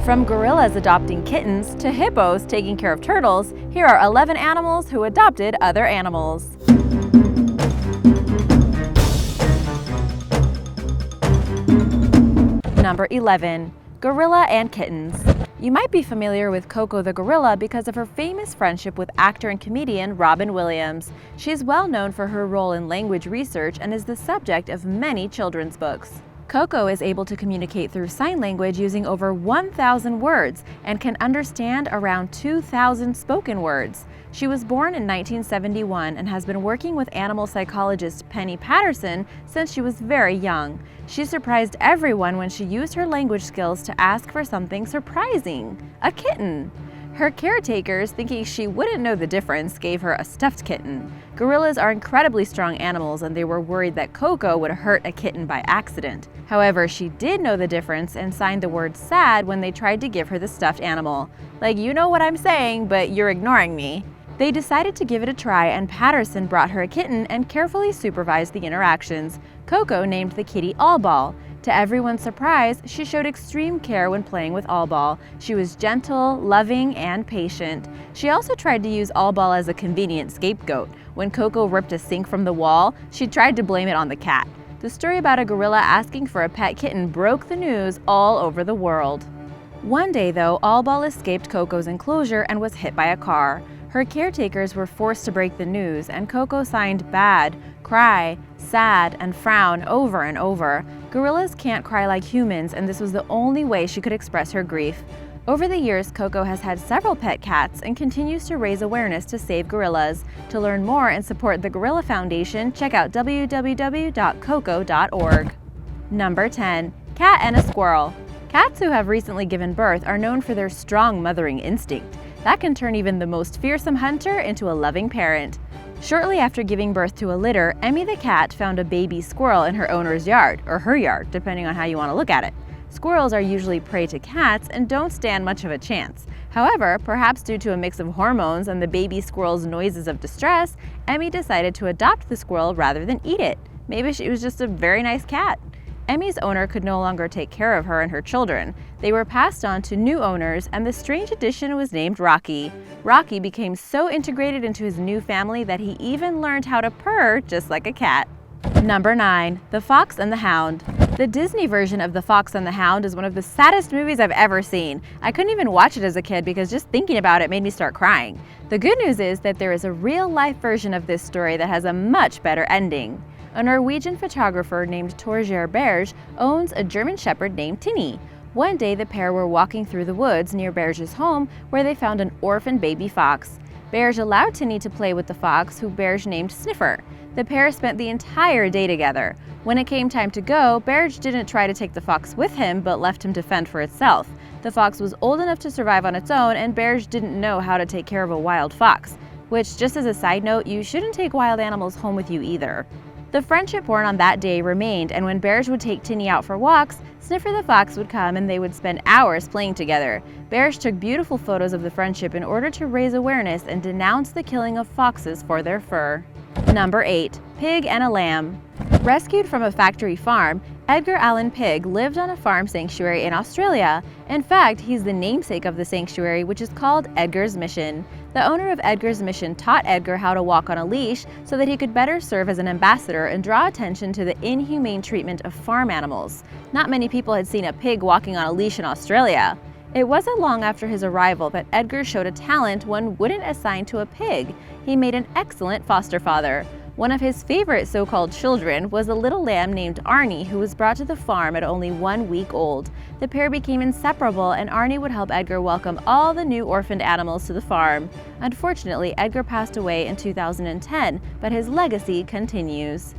From gorillas adopting kittens to hippos taking care of turtles, here are 11 animals who adopted other animals. Number 11. Gorilla and kittens. You might be familiar with Coco the gorilla because of her famous friendship with actor and comedian Robin Williams. She is well known for her role in language research and is the subject of many children's books. Coco is able to communicate through sign language using over 1,000 words and can understand around 2,000 spoken words. She was born in 1971 and has been working with animal psychologist Penny Patterson since she was very young. She surprised everyone when she used her language skills to ask for something surprising: a kitten. Her caretakers, thinking she wouldn't know the difference, gave her a stuffed kitten. Gorillas are incredibly strong animals and they were worried that Coco would hurt a kitten by accident. However, she did know the difference and signed the word sad when they tried to give her the stuffed animal. Like, you know what I'm saying, but you're ignoring me. They decided to give it a try and Patterson brought her a kitten and carefully supervised the interactions. Coco named the kitty Allball. To everyone's surprise, she showed extreme care when playing with Allball. She was gentle, loving, and patient. She also tried to use Allball as a convenient scapegoat. When Coco ripped a sink from the wall, she tried to blame it on the cat. The story about a gorilla asking for a pet kitten broke the news all over the world. One day, though, Allball escaped Coco's enclosure and was hit by a car. Her caretakers were forced to break the news, and Coco signed bad, cry, sad, and frown over and over. Gorillas can't cry like humans, and this was the only way she could express her grief. Over the years, Coco has had several pet cats and continues to raise awareness to save gorillas. To learn more and support the Gorilla Foundation, check out www.coco.org. Number 10. Cat and a squirrel. Cats who have recently given birth are known for their strong mothering instinct. That can turn even the most fearsome hunter into a loving parent. Shortly after giving birth to a litter, Emmy the cat found a baby squirrel in her owner's yard, or her yard, depending on how you want to look at it. Squirrels are usually prey to cats and don't stand much of a chance. However, perhaps due to a mix of hormones and the baby squirrel's noises of distress, Emmy decided to adopt the squirrel rather than eat it. Maybe she was just a very nice cat. Emmy's owner could no longer take care of her and her children. They were passed on to new owners, and the strange addition was named Rocky. Rocky became so integrated into his new family that he even learned how to purr just like a cat. Number 9. The Fox and the Hound. The Disney version of The Fox and the Hound is one of the saddest movies I've ever seen. I couldn't even watch it as a kid because just thinking about it made me start crying. The good news is that there is a real-life version of this story that has a much better ending. A Norwegian photographer named Torgeir Berge owns a German Shepherd named Tinny. One day the pair were walking through the woods near Berge's home where they found an orphan baby fox. Berge allowed Tinny to play with the fox, who Berge named Sniffer. The pair spent the entire day together. When it came time to go, Berge didn't try to take the fox with him but left him to fend for itself. The fox was old enough to survive on its own and Berge didn't know how to take care of a wild fox. Which, just as a side note, you shouldn't take wild animals home with you either. The friendship born on that day remained, and when Berge would take Tinny out for walks, Sniffer the fox would come and they would spend hours playing together. Berge took beautiful photos of the friendship in order to raise awareness and denounce the killing of foxes for their fur. Number 8. Pig and a Lamb. Rescued from a factory farm, Edgar Allan Pig lived on a farm sanctuary in Australia. In fact, he's the namesake of the sanctuary, which is called Edgar's Mission. The owner of Edgar's Mission taught Edgar how to walk on a leash so that he could better serve as an ambassador and draw attention to the inhumane treatment of farm animals. Not many people had seen a pig walking on a leash in Australia. It wasn't long after his arrival that Edgar showed a talent one wouldn't assign to a pig. He made an excellent foster father. One of his favorite so-called children was a little lamb named Arnie, who was brought to the farm at only 1 week old. The pair became inseparable, and Arnie would help Edgar welcome all the new orphaned animals to the farm. Unfortunately, Edgar passed away in 2010, but his legacy continues.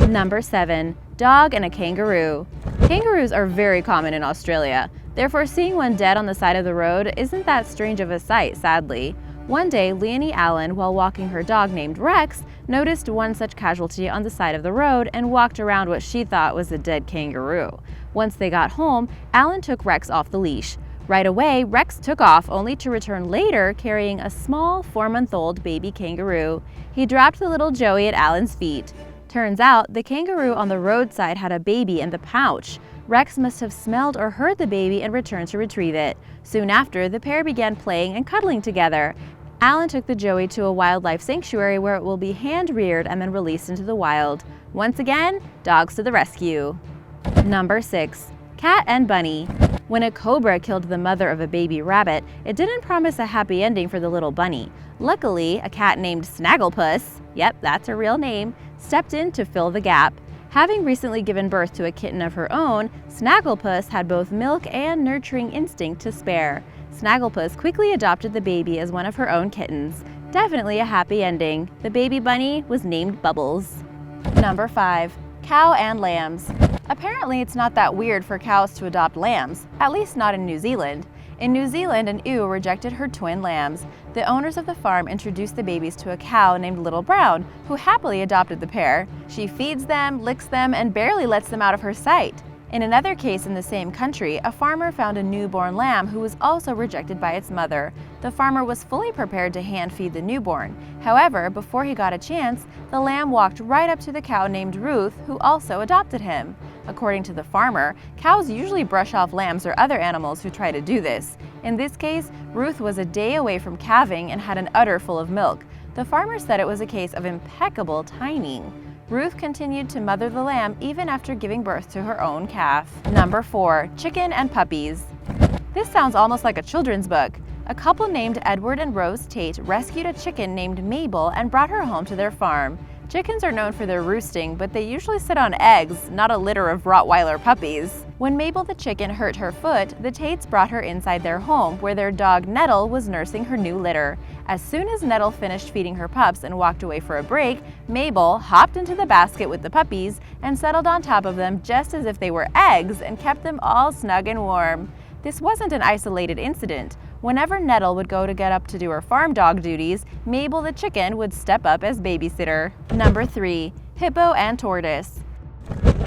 Number 7. Dog and a Kangaroo. Kangaroos are very common in Australia. Therefore, seeing one dead on the side of the road isn't that strange of a sight, sadly. One day, Leonie Allen, while walking her dog named Rex, noticed one such casualty on the side of the road and walked around what she thought was a dead kangaroo. Once they got home, Allen took Rex off the leash. Right away, Rex took off, only to return later carrying a small 4-month-old baby kangaroo. He dropped the little Joey at Allen's feet. Turns out, the kangaroo on the roadside had a baby in the pouch. Rex must have smelled or heard the baby and returned to retrieve it. Soon after, the pair began playing and cuddling together. Alan took the Joey to a wildlife sanctuary where it will be hand-reared and then released into the wild. Once again, dogs to the rescue. Number 6. Cat and Bunny. When a cobra killed the mother of a baby rabbit, it didn't promise a happy ending for the little bunny. Luckily, a cat named Snagglepuss, yep, that's her real name, stepped in to fill the gap. Having recently given birth to a kitten of her own, Snagglepuss had both milk and nurturing instinct to spare. Snagglepuss quickly adopted the baby as one of her own kittens. Definitely a happy ending. The baby bunny was named Bubbles. Number 5. Cow and lambs. Apparently, it's not that weird for cows to adopt lambs, at least not in New Zealand. In New Zealand, an ewe rejected her twin lambs. The owners of the farm introduced the babies to a cow named Little Brown, who happily adopted the pair. She feeds them, licks them, and barely lets them out of her sight. In another case in the same country, a farmer found a newborn lamb who was also rejected by its mother. The farmer was fully prepared to hand-feed the newborn. However, before he got a chance, the lamb walked right up to the cow named Ruth, who also adopted him. According to the farmer, cows usually brush off lambs or other animals who try to do this. In this case, Ruth was a day away from calving and had an udder full of milk. The farmer said it was a case of impeccable timing. Ruth continued to mother the lamb even after giving birth to her own calf. Number 4. Chicken and puppies. This sounds almost like a children's book. A couple named Edward and Rose Tate rescued a chicken named Mabel and brought her home to their farm. Chickens are known for their roosting, but they usually sit on eggs, not a litter of Rottweiler puppies. When Mabel the chicken hurt her foot, the Tates brought her inside their home, where their dog Nettle was nursing her new litter. As soon as Nettle finished feeding her pups and walked away for a break, Mabel hopped into the basket with the puppies and settled on top of them just as if they were eggs and kept them all snug and warm. This wasn't an isolated incident. Whenever Nettle would go to get up to do her farm dog duties, Mabel the chicken would step up as babysitter. Number 3. Hippo and tortoise.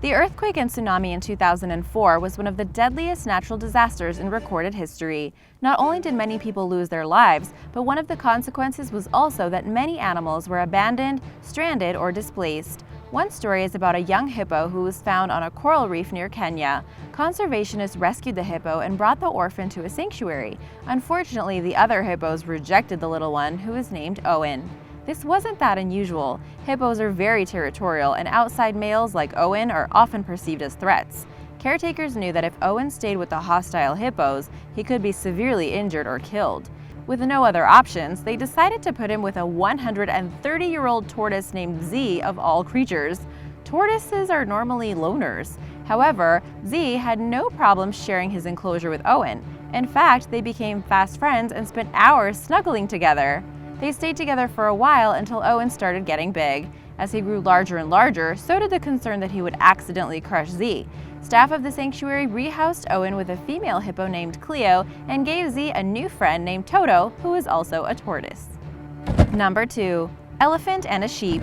The earthquake and tsunami in 2004 was one of the deadliest natural disasters in recorded history. Not only did many people lose their lives, but one of the consequences was also that many animals were abandoned, stranded, or displaced. One story is about a young hippo who was found on a coral reef near Kenya. Conservationists rescued the hippo and brought the orphan to a sanctuary. Unfortunately, the other hippos rejected the little one, who was named Owen. This wasn't that unusual. Hippos are very territorial, and outside males like Owen are often perceived as threats. Caretakers knew that if Owen stayed with the hostile hippos, he could be severely injured or killed. With no other options, they decided to put him with a 130-year-old tortoise named Z of all creatures. Tortoises are normally loners. However, Z had no problem sharing his enclosure with Owen. In fact, they became fast friends and spent hours snuggling together. They stayed together for a while until Owen started getting big. As he grew larger and larger, so did the concern that he would accidentally crush Z. Staff of the sanctuary rehoused Owen with a female hippo named Cleo and gave Z a new friend named Toto, who is also a tortoise. Number 2. Elephant and a sheep.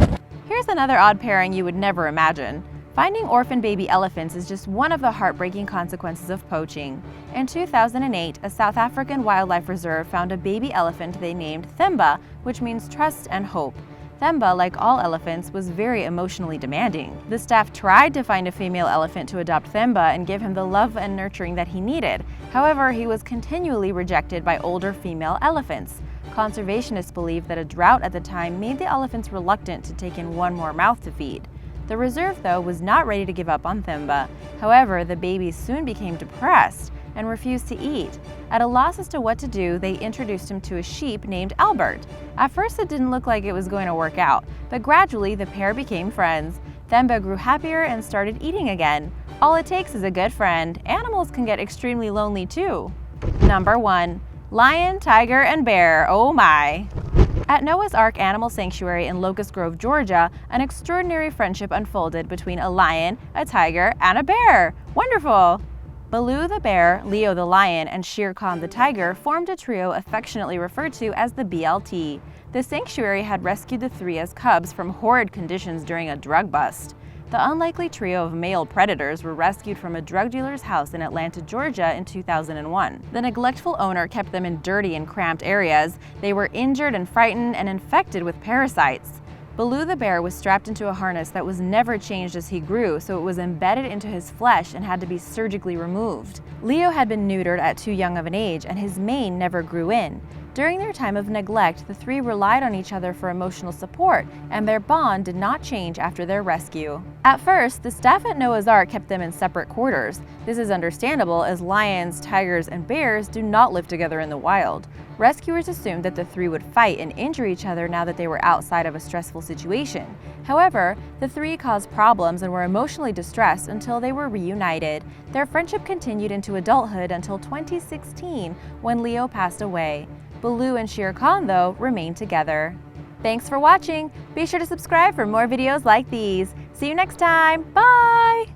Here's another odd pairing you would never imagine. Finding orphan baby elephants is just one of the heartbreaking consequences of poaching. In 2008, a South African wildlife reserve found a baby elephant they named Themba, which means trust and hope. Themba, like all elephants, was very emotionally demanding. The staff tried to find a female elephant to adopt Themba and give him the love and nurturing that he needed. However, he was continually rejected by older female elephants. Conservationists believed that a drought at the time made the elephants reluctant to take in one more mouth to feed. The reserve, though, was not ready to give up on Themba. However, the babies soon became depressed and refused to eat. At a loss as to what to do, they introduced him to a sheep named Albert. At first, it didn't look like it was going to work out, but gradually the pair became friends. Themba grew happier and started eating again. All it takes is a good friend. Animals can get extremely lonely too. Number 1. Lion, tiger, and bear. Oh my! At Noah's Ark Animal Sanctuary in Locust Grove, Georgia, an extraordinary friendship unfolded between a lion, a tiger, and a bear. Wonderful! Baloo the bear, Leo the lion, and Shere Khan the tiger formed a trio affectionately referred to as the BLT. The sanctuary had rescued the three as cubs from horrid conditions during a drug bust. The unlikely trio of male predators were rescued from a drug dealer's house in Atlanta, Georgia in 2001. The neglectful owner kept them in dirty and cramped areas. They were injured and frightened and infected with parasites. Baloo the bear was strapped into a harness that was never changed as he grew, so it was embedded into his flesh and had to be surgically removed. Leo had been neutered at too young of an age, and his mane never grew in. During their time of neglect, the three relied on each other for emotional support, and their bond did not change after their rescue. At first, the staff at Noah's Ark kept them in separate quarters. This is understandable, as lions, tigers, and bears do not live together in the wild. Rescuers assumed that the three would fight and injure each other now that they were outside of a stressful situation. However, the three caused problems and were emotionally distressed until they were reunited. Their friendship continued into adulthood until 2016, when Leo passed away. Baloo and Shere Khan, though, remained together. Thanks for watching! Be sure to subscribe for more videos like these. See you next time! Bye!